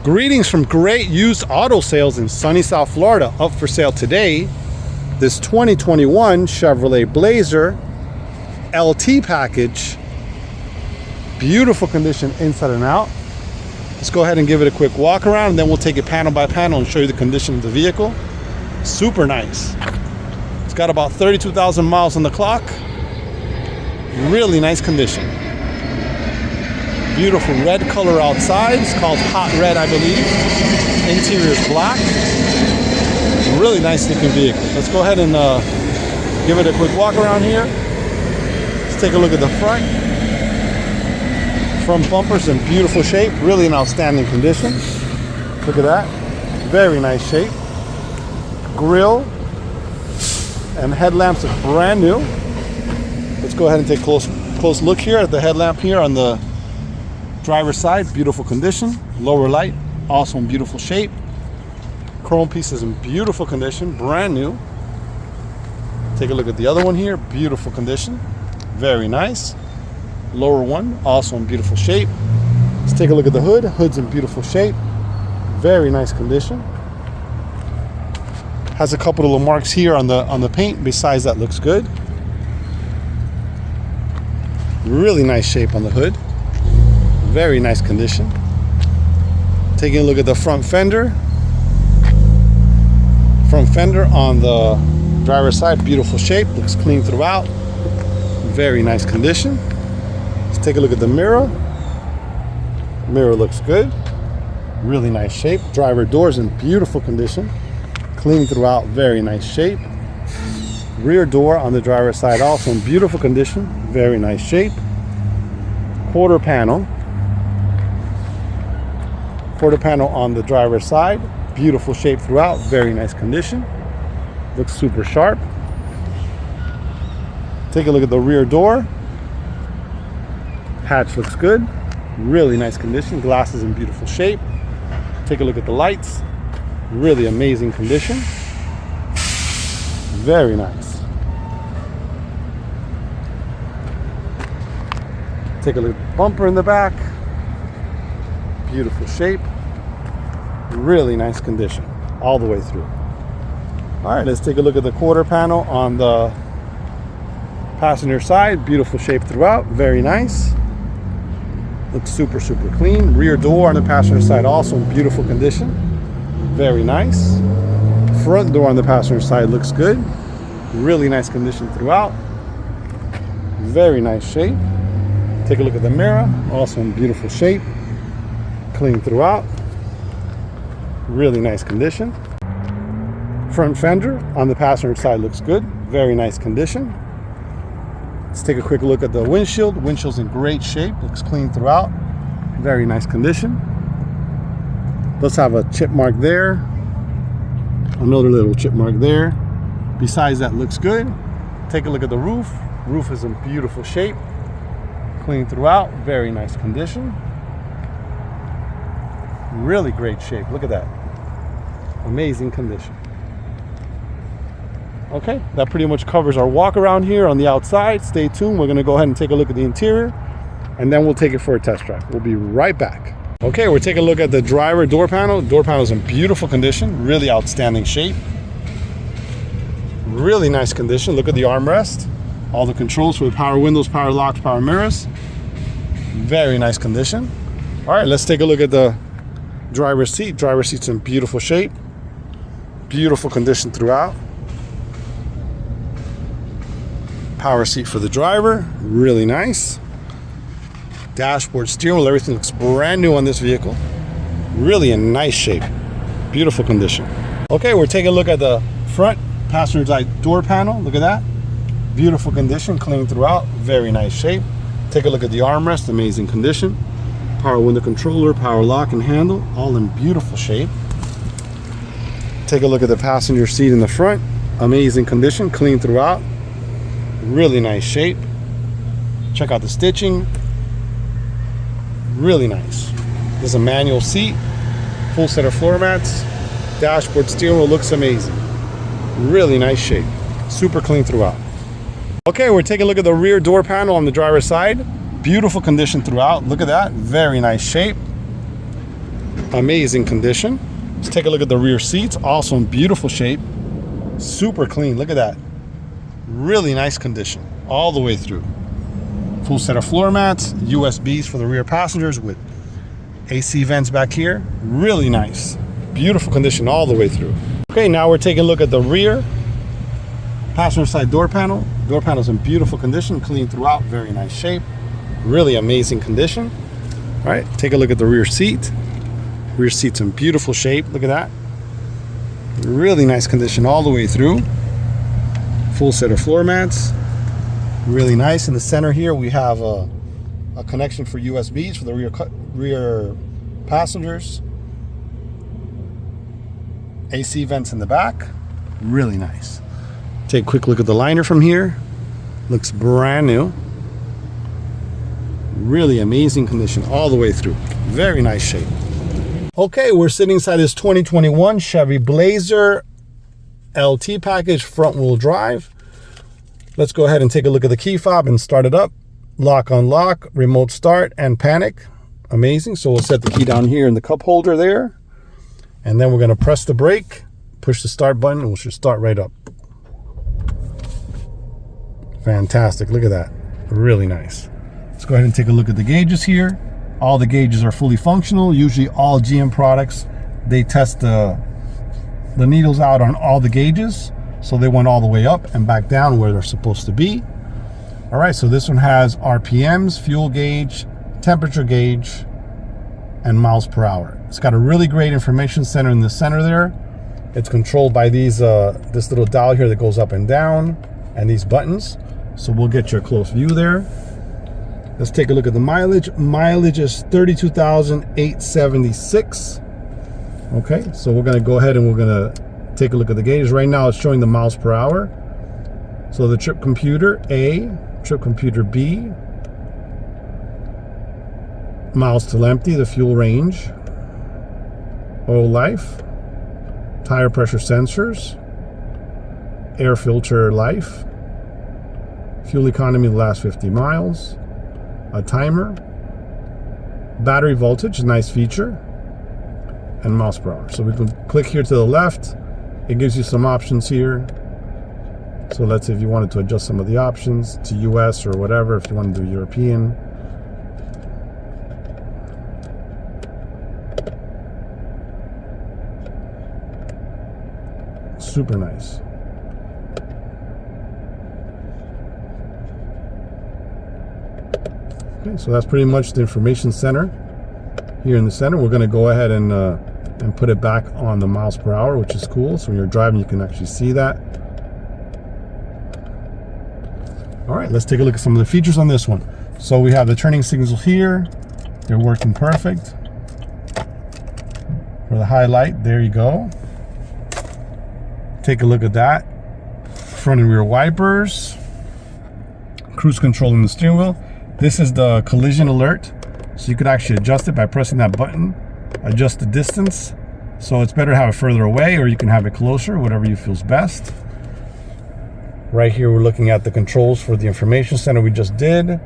Greetings from Great Used Auto Sales in sunny South Florida. Up for sale today, this 2021 Chevrolet Blazer LT package. Beautiful condition inside and out. Let's go ahead and give it a quick walk around, and then we'll take it panel by panel and show you the condition of the vehicle. Super nice. It's got about 32,000 miles on the clock. Really nice condition. Beautiful red color outside. It's called hot red, I believe. Interior is black. Really nice looking vehicle. Let's go ahead and give it a quick walk around here. Let's take a look at the front. Front bumper's in beautiful shape. Really an outstanding condition. Look at that. Very nice shape. Grille and headlamps are brand new. Let's go ahead and take a close look here at the headlamp here on the driver's side. Beautiful condition. Lower light also in beautiful shape. Chrome pieces in beautiful condition, brand new. Take a look at the other one here. Beautiful condition, very nice. Lower one also in beautiful shape. Let's take a look at the hood. Hood's in beautiful shape, very nice condition. Has a couple of little marks here on the paint. Besides that, looks good. Really nice shape on the hood. Very nice condition. Taking a look at the front fender. Front fender on the driver's side, beautiful shape. Looks clean throughout. Very nice condition. Let's take a look at the mirror. Mirror looks good. Really nice shape. Driver doors in beautiful condition. Clean throughout, very nice shape. Rear door on the driver's side also in beautiful condition. Very nice shape. Quarter panel. Quarter panel on the driver's side. Beautiful shape throughout. Very nice condition. Looks super sharp. Take a look at the rear door. Hatch looks good. Really nice condition. Glasses in beautiful shape. Take a look at the lights. Really amazing condition. Very nice. Take a look at the bumper in the back. Beautiful shape. Really nice condition all the way through. All right, let's take a look at the quarter panel on the passenger side. Beautiful shape throughout. Very nice. Looks super clean. Rear door on the passenger side also in beautiful condition. Very nice. Front door on the passenger side looks good. Really nice condition throughout. Very nice shape. Take a look at the mirror. Also in beautiful shape. Clean throughout. Really nice condition. Front fender on the passenger side looks good. Very nice condition. Let's take a quick look at the windshield. Windshield's in great shape. Looks clean throughout. Very nice condition. Let's have a chip mark there. Another little chip mark there. Besides that, looks good. Take a look at the roof. Roof is in beautiful shape. Clean throughout. Very nice condition. Really great shape. Look at that. Amazing condition. Okay, that pretty much covers our walk around here on the outside. Stay tuned. We're going to go ahead and take a look at the interior, and then we'll take it for a test drive. We'll be right back. Okay, we're taking a look at the driver door panel. Door panel is in beautiful condition. Really outstanding shape. Really nice condition. Look at the armrest. All the controls for the power windows, power locks, power mirrors. Very nice condition. All right, let's take a look at the driver's seat. Driver's seat's in beautiful shape. Beautiful condition throughout. Power seat for the driver. Really nice. Dashboard, steering wheel, everything looks brand new on this vehicle. Really in nice shape. Beautiful condition. Okay, we're taking a look at the front passenger side door panel. Look at that. Beautiful condition, clean throughout. Very nice shape. Take a look at the armrest. Amazing condition. Power window controller, power lock and handle, all in beautiful shape. Take a look at the passenger seat in the front. Amazing condition, clean throughout. Really nice shape. Check out the stitching. Really nice. This is a manual seat. Full set of floor mats. Dashboard, steering wheel looks amazing. Really nice shape. Super clean throughout. Okay, we're taking a look at the rear door panel on the driver's side. Beautiful condition throughout. Look at that. Very nice shape. Amazing condition. Let's take a look at the rear seats. Also in beautiful shape. Super clean. Look at that. Really nice condition all the way through. Full set of floor mats, USBs for the rear passengers with AC vents back here. Really nice. Beautiful condition all the way through. Okay, now we're taking a look at the rear passenger side door panel. Door panel's in beautiful condition, clean throughout, very nice shape. Really amazing condition. All right, take a look at the rear seat. Rear seat's in beautiful shape. Look at that. Really nice condition all the way through. Full set of floor mats. Really nice. In the center here, we have a connection for USBs for the rear passengers. AC vents in the back. Really nice. Take a quick look at the liner from here. Looks brand new. Really amazing condition all the way through. Very nice shape. Okay, we're sitting inside this 2021 Chevy Blazer LT package, front wheel drive. Let's go ahead and take a look at the key fob and start it up. Lock, unlock, remote start, and panic. Amazing. So we'll set the key down here in the cup holder there. And then we're going to press the brake, push the start button, and we should start right up. Fantastic. Look at that. Really nice. Let's go ahead and take a look at the gauges here. All the gauges are fully functional. Usually all GM products, they test the needles out on all the gauges. So they went all the way up and back down where they're supposed to be. All right, so this one has RPMs, fuel gauge, temperature gauge, and miles per hour. It's got a really great information center in the center there. It's controlled by these this little dial here that goes up and down, and these buttons. So we'll get you a close view there. Let's take a look at the mileage. Mileage is 32,876. Okay, so we're gonna go ahead and we're gonna take a look at the gauges. Right now it's showing the miles per hour. So the trip computer A, trip computer B, miles till empty, the fuel range, oil life, tire pressure sensors, air filter life, fuel economy the last 50 miles, a timer, battery voltage, nice feature, and miles per hour. So we can click here to the left. It gives you some options here. So let's say if you wanted to adjust some of the options to US or whatever, if you want to do European. Super nice. Okay, so that's pretty much the information center here in the center. We're going to go ahead and put it back on the miles per hour, which is cool. So when you're driving, you can actually see that. All right, let's take a look at some of the features on this one. So we have the turning signals here. They're working perfect. For the highlight, there you go. Take a look at that. Front and rear wipers. Cruise control in the steering wheel. This is the collision alert. So you could actually adjust it by pressing that button. Adjust the distance. So it's better to have it further away, or you can have it closer, whatever you feels best. Right here we're looking at the controls for the information center we just did.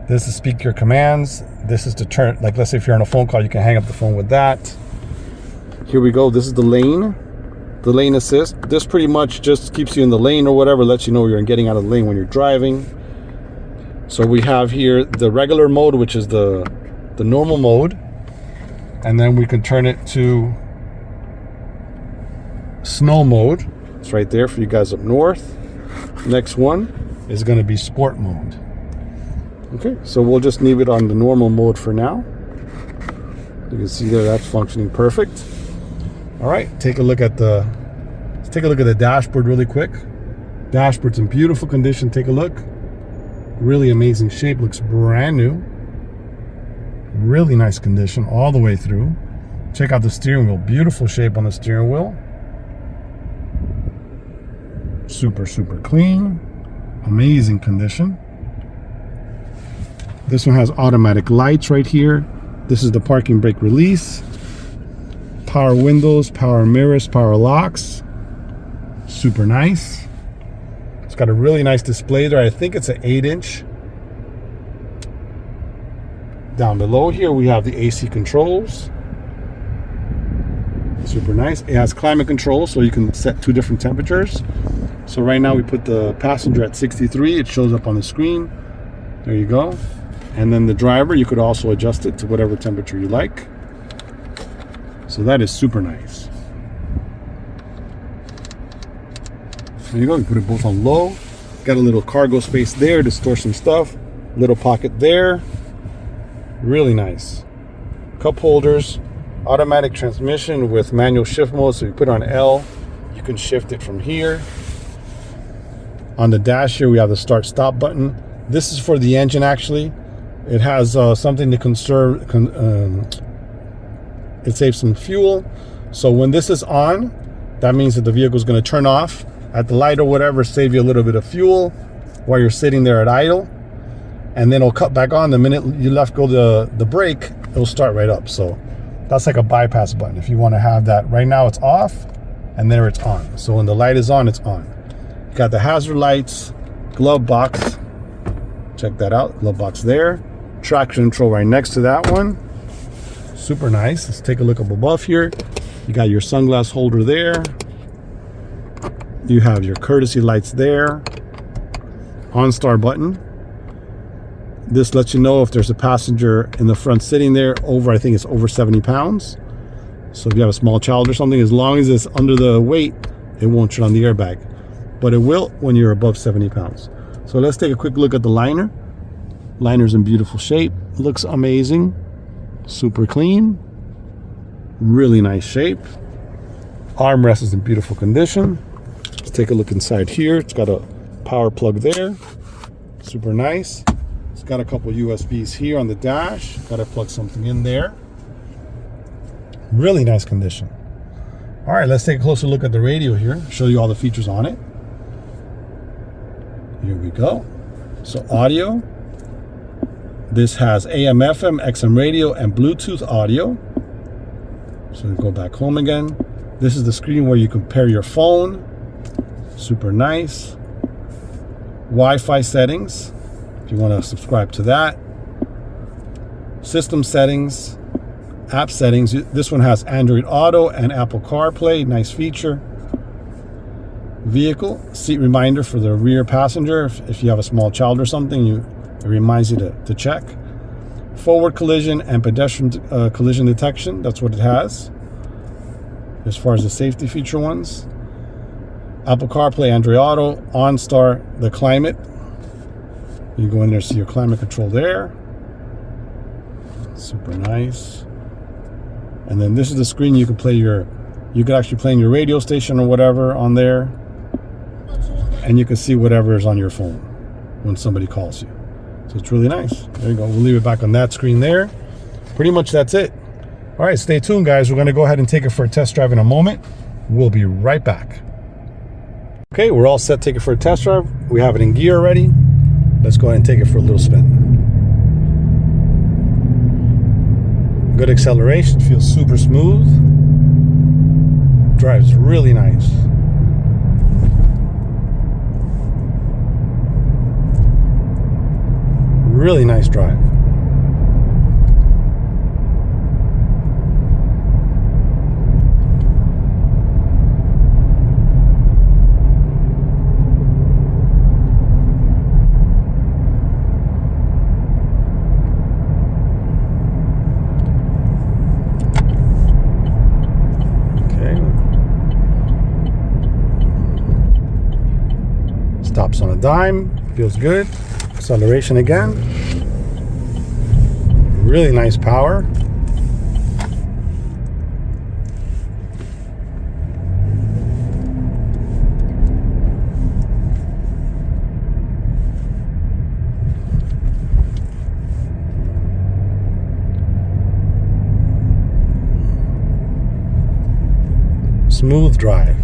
This is speak your commands. This is to turn, like let's say if you're on a phone call, you can hang up the phone with that. Here we go. This is the lane assist. This pretty much just keeps you in the lane or whatever, lets you know you're getting out of the lane when you're driving. So we have here the regular mode, which is the normal mode. And then we can turn it to snow mode. It's right there for you guys up north. Next one is going to be sport mode. Okay, so we'll just leave it on the normal mode for now. You can see there that's functioning perfect. All right, let's take a look at the dashboard really quick. Dashboard's in beautiful condition. Take a look. Really amazing shape. Looks brand new. Really nice condition all the way through. Check out the steering wheel. Beautiful shape on the steering wheel. Super, super clean. Amazing condition. This one has automatic lights right here. This is the parking brake release. Power windows, power mirrors, power locks. Super nice. It's got a really nice display there. I think it's an 8-inch. Down below here we have the AC controls. Super nice. It has climate control, so you can set 2 different temperatures. So right now we put the passenger at 63. It shows up on the screen. There you go. And then the driver, you could also adjust it to whatever temperature you like. So that is super nice. There you go. You put it both on low. Got a little cargo space there to store some stuff. Little pocket there. Really nice. Cup holders. Automatic transmission with manual shift mode. So you put it on L, you can shift it from here. On the dash here, we have the start stop button. This is for the engine actually. It has something to conserve, it saves some fuel. So when this is on, that means that the vehicle is going to turn off at the light or whatever, save you a little bit of fuel while you're sitting there at idle. And then it'll cut back on the minute you left go the brake, it'll start right up. So that's like a bypass button. If you want to have that, right now it's off and there it's on. So when the light is on, it's on. You got the hazard lights, glove box. Check that out, glove box there. Traction control right next to that one. Super nice. Let's take a look up above here. You got your sunglass holder there. You have your courtesy lights there. OnStar button. This lets you know if there's a passenger in the front sitting there over, I think it's over 70 pounds. So if you have a small child or something, as long as it's under the weight, it won't turn on the airbag. But it will when you're above 70 pounds. So let's take a quick look at the liner. Liner's in beautiful shape. Looks amazing. Super clean. Really nice shape. Armrest is in beautiful condition. Let's take a look inside here. It's got a power plug there. Super nice. It's got a couple USBs here on the dash. Got to plug something in there. Really nice condition. All right, let's take a closer look at the radio here. Show you all the features on it. Here we go. So audio. This has AM, FM, XM radio, and Bluetooth audio. So go back home again. This is the screen where you can pair your phone. Super nice. Wi-Fi settings, if you want to subscribe to that. System settings, app settings. This one has Android Auto and Apple CarPlay. Nice feature. Vehicle, seat reminder for the rear passenger. If you have a small child or something, it reminds you to check. Forward collision and pedestrian collision detection. That's what it has. As far as the safety feature ones. Apple CarPlay, Android Auto, OnStar, the climate. You go in there, see your climate control there. Super nice. And then this is the screen you can play you could actually play in your radio station or whatever on there. And you can see whatever is on your phone when somebody calls you. So it's really nice. There you go. We'll leave it back on that screen there. Pretty much that's it. All right, stay tuned, guys. We're going to go ahead and take it for a test drive in a moment. We'll be right back. Okay, we're all set to take it for a test drive. We have it in gear already. Let's go ahead and take it for a little spin. Good acceleration. Feels super smooth. Drives really nice. Really nice drive. Okay. Stops on a dime. Feels good. Acceleration again. Really nice power. Smooth drive.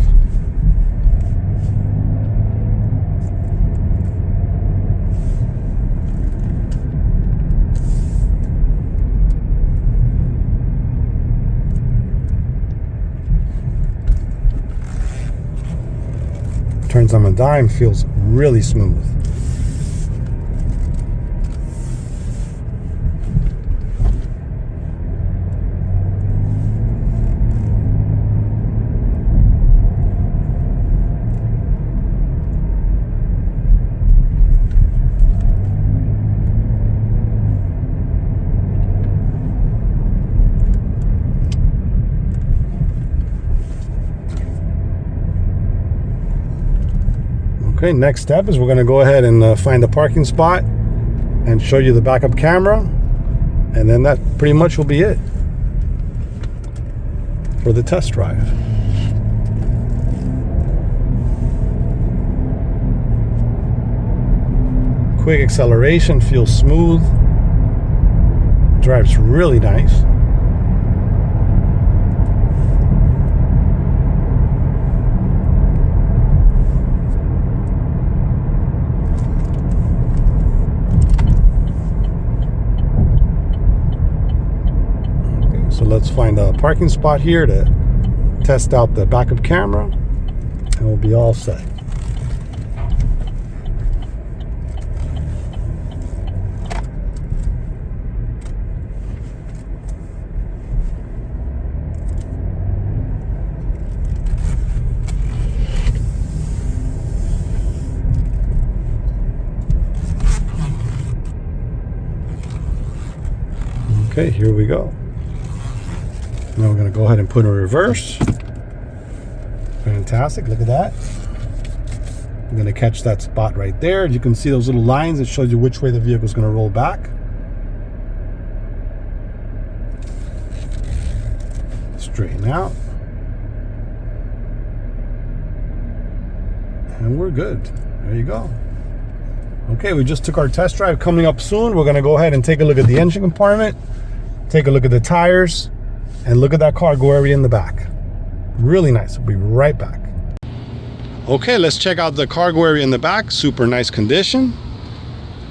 Turns on a dime, feels really smooth. Okay, next step is we're going to go ahead and find a parking spot and show you the backup camera, and then that pretty much will be it for the test drive. Quick acceleration, feels smooth, drives really nice. So let's find a parking spot here to test out the backup camera, and we'll be all set. Okay, here we go. Now we're going to go ahead and put in reverse. Fantastic, look at that. I'm going to catch that spot right there. You can see those little lines that shows you which way the vehicle is going to roll back. Straighten out. And we're good. There you go. Okay, we just took our test drive. Coming up soon, we're going to go ahead and take a look at the engine compartment, take a look at the tires, and look at that cargo area in the back. Really nice. We'll be right back. Okay, let's check out the cargo area in the back. Super nice condition.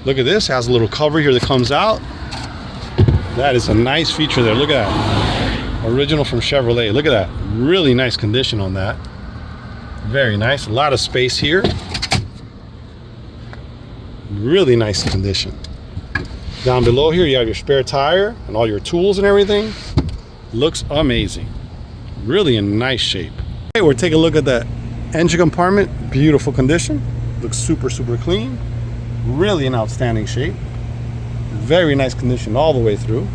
Look at this. Has a little cover here that comes out. That is a nice feature there. Look at that. Original from Chevrolet. Look at that. Really nice condition on that. Very nice. A lot of space here. Really nice condition. Down below here, you have your spare tire and all your tools and everything. Looks amazing. Really in nice shape. Okay, we're taking a look at the engine compartment. Beautiful condition. Looks super clean. Really in outstanding shape. Very nice condition all the way through.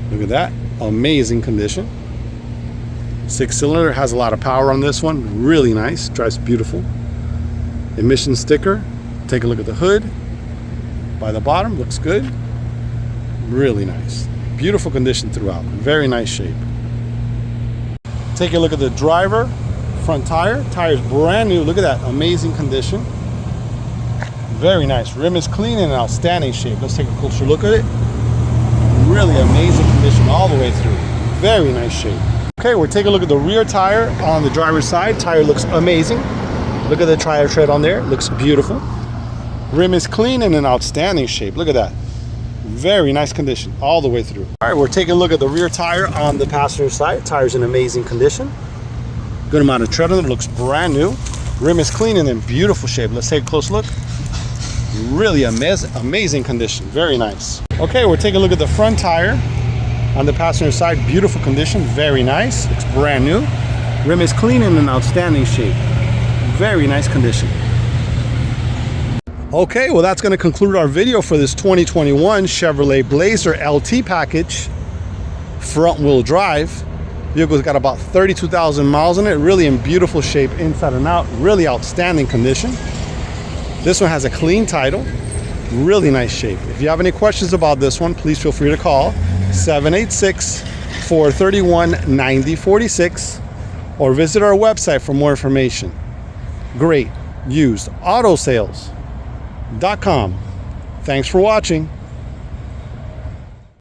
Look at that. Amazing condition. 6-cylinder, has a lot of power on this one. Really nice. Drives beautiful. Emission sticker. Take a look at the hood. By the bottom, looks good. Really nice. Beautiful condition throughout. Very nice shape. Take a look at the driver front tire. Tire's brand new. Look at that. Amazing condition. Very nice. Rim is clean and in outstanding shape. Let's take a closer look at it. Really amazing condition all the way through. Very nice shape. Okay, we're taking a look at the rear tire on the driver's side. Tire looks amazing. Look at the tire tread on there. Looks beautiful. Rim is clean and in outstanding shape. Look at that. Very nice condition all the way through. All right, we're taking a look at the rear tire on the passenger side. Tire's in amazing condition. Good amount of tread on it. Looks brand new. Rim is clean and in beautiful shape. Let's take a close look. Really amazing condition. Very nice. Okay, we're taking a look at the front tire on the passenger side. Beautiful condition. Very nice. Looks brand new. Rim is clean and in outstanding shape. Very nice condition. Okay, well that's going to conclude our video for this 2021 Chevrolet Blazer LT package, front wheel drive. Vehicle's got about 32,000 miles on it. Really in beautiful shape inside and out. Really outstanding condition. This one has a clean title. Really nice shape. If you have any questions about this one, please feel free to call 786-431-9046 or visit our website for more information. Great used auto sales.com. Thanks for watching.